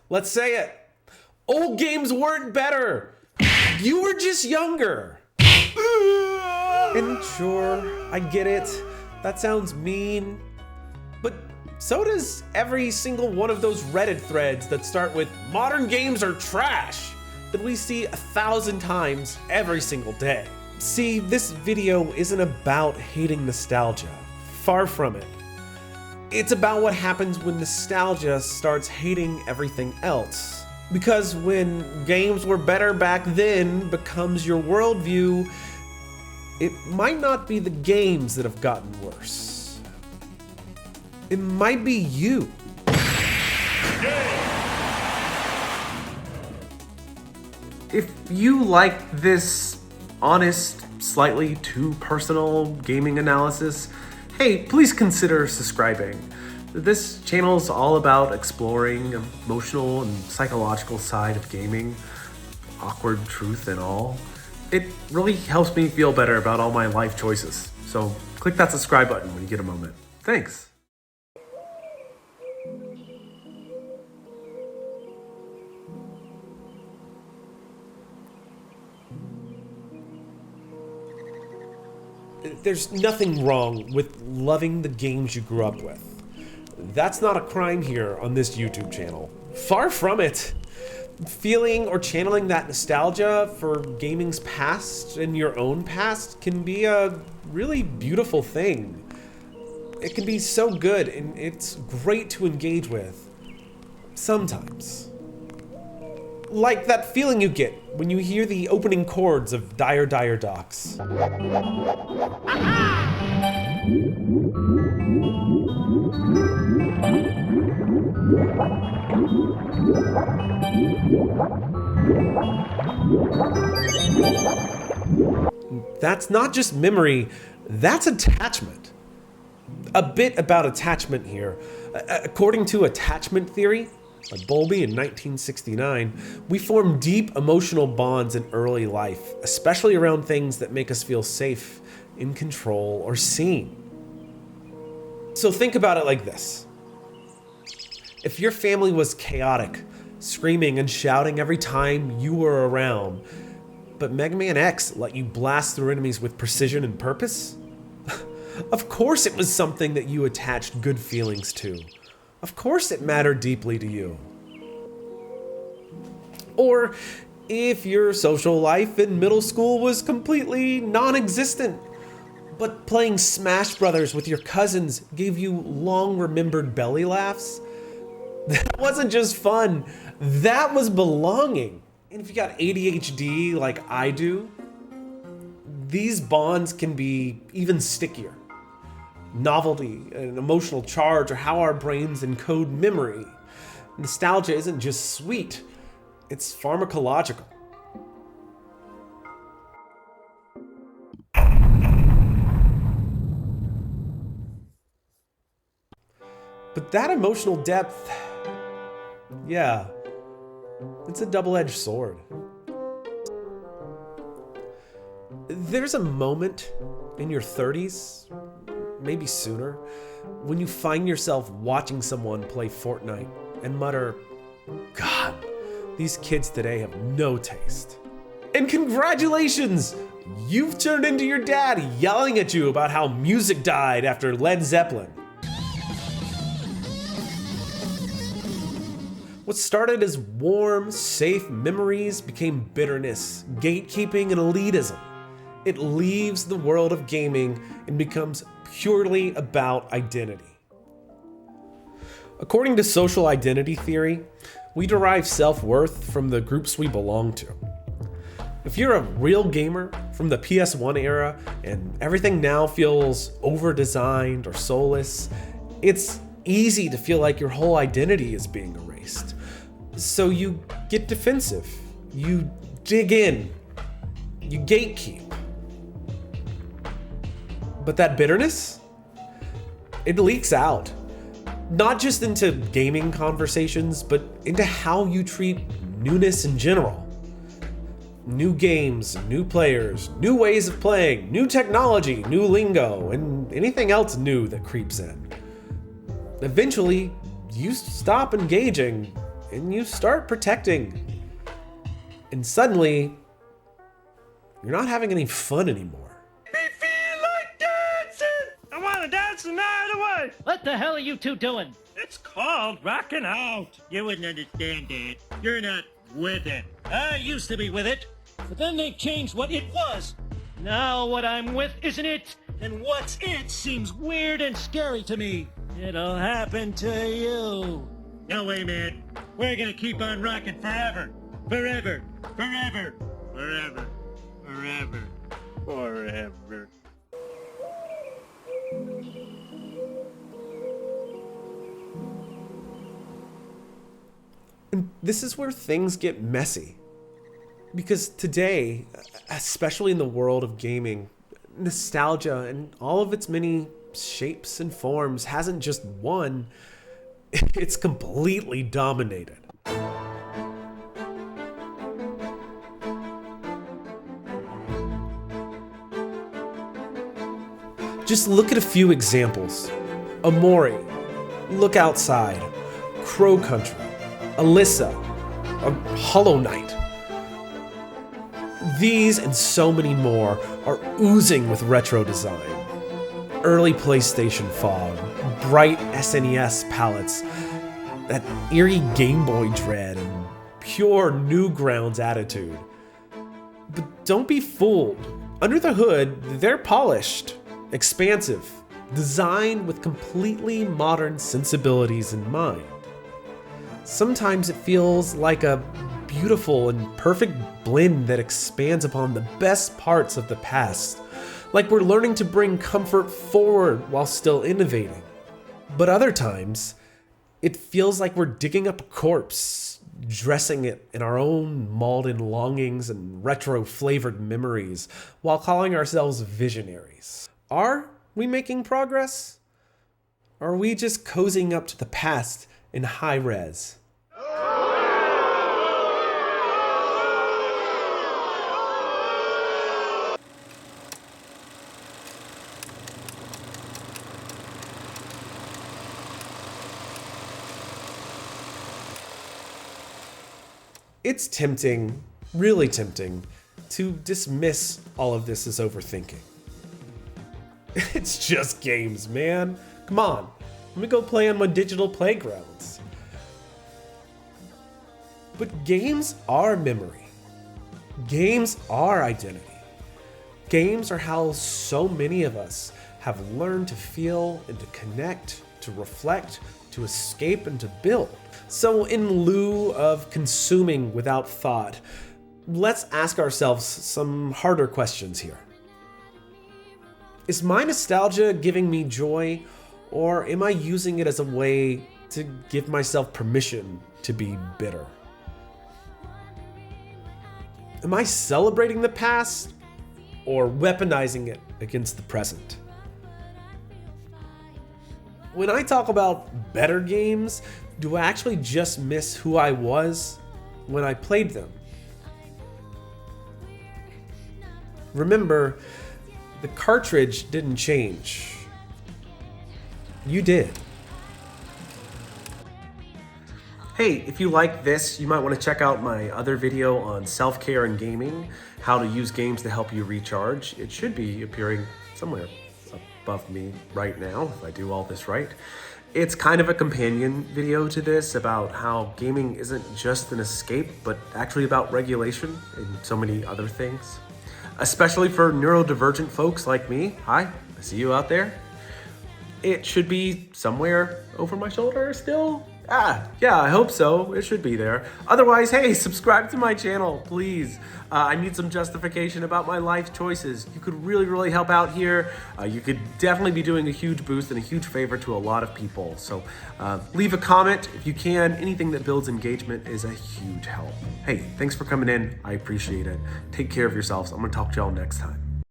Let's say it. Old games weren't better. You were just younger. And sure, I get it. That sounds mean. But so does every single one of those Reddit threads that start with "modern games are trash" that we see 1,000 times every single day. See, this video isn't about hating nostalgia. Far from it. It's about what happens when nostalgia starts hating everything else. Because when games were better back then becomes your worldview, it might not be the games that have gotten worse. It might be you. If you like this honest, slightly too personal gaming analysis, hey, please consider subscribing. This channel is all about exploring emotional and psychological side of gaming, awkward truth and all. It really helps me feel better about all my life choices. So click that subscribe button when you get a moment. Thanks. There's nothing wrong with loving the games you grew up with. That's not a crime here on this YouTube channel. Far from it. Feeling or channeling that nostalgia for gaming's past and your own past can be a really beautiful thing. It can be so good and it's great to engage with. Sometimes. Like that feeling you get when you hear the opening chords of Dire Dire Docks. That's not just memory, that's attachment. A bit about attachment here. According to attachment theory, by Bowlby in 1969, we form deep emotional bonds in early life, especially around things that make us feel safe, in control, or seen. So think about it like this. If your family was chaotic, screaming and shouting every time you were around, but Mega Man X let you blast through enemies with precision and purpose, of course it was something that you attached good feelings to. Of course it mattered deeply to you. Or if your social life in middle school was completely non-existent, but playing Smash Brothers with your cousins gave you long-remembered belly laughs, that wasn't just fun, that was belonging. And if you got ADHD like I do, these bonds can be even stickier. Novelty, an emotional charge, or how our brains encode memory. Nostalgia isn't just sweet, it's pharmacological. But that emotional depth, yeah, it's a double-edged sword. There's a moment in your 30s, maybe sooner, when you find yourself watching someone play Fortnite and mutter, "God, these kids today have no taste." And congratulations! You've turned into your dad yelling at you about how music died after Led Zeppelin. What started as warm, safe memories became bitterness, gatekeeping, and elitism. It leaves the world of gaming and becomes purely about identity. According to social identity theory, we derive self-worth from the groups we belong to. If you're a real gamer from the PS1 era and everything now feels over-designed or soulless, it's easy to feel like your whole identity is being erased. So you get defensive, you dig in, you gatekeep. But that bitterness, it leaks out. Not just into gaming conversations, but into how you treat newness in general. New games, new players, new ways of playing, new technology, new lingo, and anything else new that creeps in. Eventually, you stop engaging and you start protecting. And suddenly, you're not having any fun anymore. Me feel like dancing! I wanna dance the night away! What the hell are you two doing? It's called rocking out. You wouldn't understand that. You're not with it. I used to be with it, but then they changed what it was. Now what I'm with isn't it, and what's it seems weird and scary to me. It'll happen to you. No way, man. We're gonna keep on rocking forever. Forever. Forever. Forever. Forever. Forever. And this is where things get messy. Because today, especially in the world of gaming, nostalgia and all of its many shapes and forms hasn't just won, it's completely dominated. Just look at a few examples. Omori, Look Outside, Crow Country, Alyssa, Hollow Knight. These and so many more are oozing with retro design. Early PlayStation fog, bright SNES palettes, that eerie Game Boy dread, and pure Newgrounds attitude. But don't be fooled. Under the hood, they're polished, expansive, designed with completely modern sensibilities in mind. Sometimes it feels like a beautiful and perfect blend that expands upon the best parts of the past, like we're learning to bring comfort forward while still innovating. But other times, it feels like we're digging up a corpse, dressing it in our own maudlin longings and retro-flavored memories, while calling ourselves visionaries. Are we making progress? Or are we just cozying up to the past in high res? It's tempting, really tempting, to dismiss all of this as overthinking. It's just games, man. Come on, let me go play on my digital playgrounds. But games are memory. Games are identity. Games are how so many of us have learned to feel and to connect, to reflect, to escape, and to build. So in lieu of consuming without thought, let's ask ourselves some harder questions here. Is my nostalgia giving me joy, or am I using it as a way to give myself permission to be bitter? Am I celebrating the past, or weaponizing it against the present? When I talk about better games, do I actually just miss who I was when I played them? Remember, the cartridge didn't change. You did. Hey, if you like this, you might want to check out my other video on self-care and gaming, how to use games to help you recharge. It should be appearing somewhere above me right now, if I do all this right. It's kind of a companion video to this about how gaming isn't just an escape, but actually about regulation and so many other things. Especially for neurodivergent folks like me. Hi, I see you out there. It should be somewhere over my shoulder still. Yeah, I hope so. It should be there. Otherwise, hey, subscribe to my channel, please. I need some justification about my life choices. You could really help out here. You could definitely be doing a huge boost and a huge favor to a lot of people. So leave a comment if you can. Anything that builds engagement is a huge help. Hey, thanks for coming in. I appreciate it. Take care of yourselves. I'm gonna talk to y'all next time.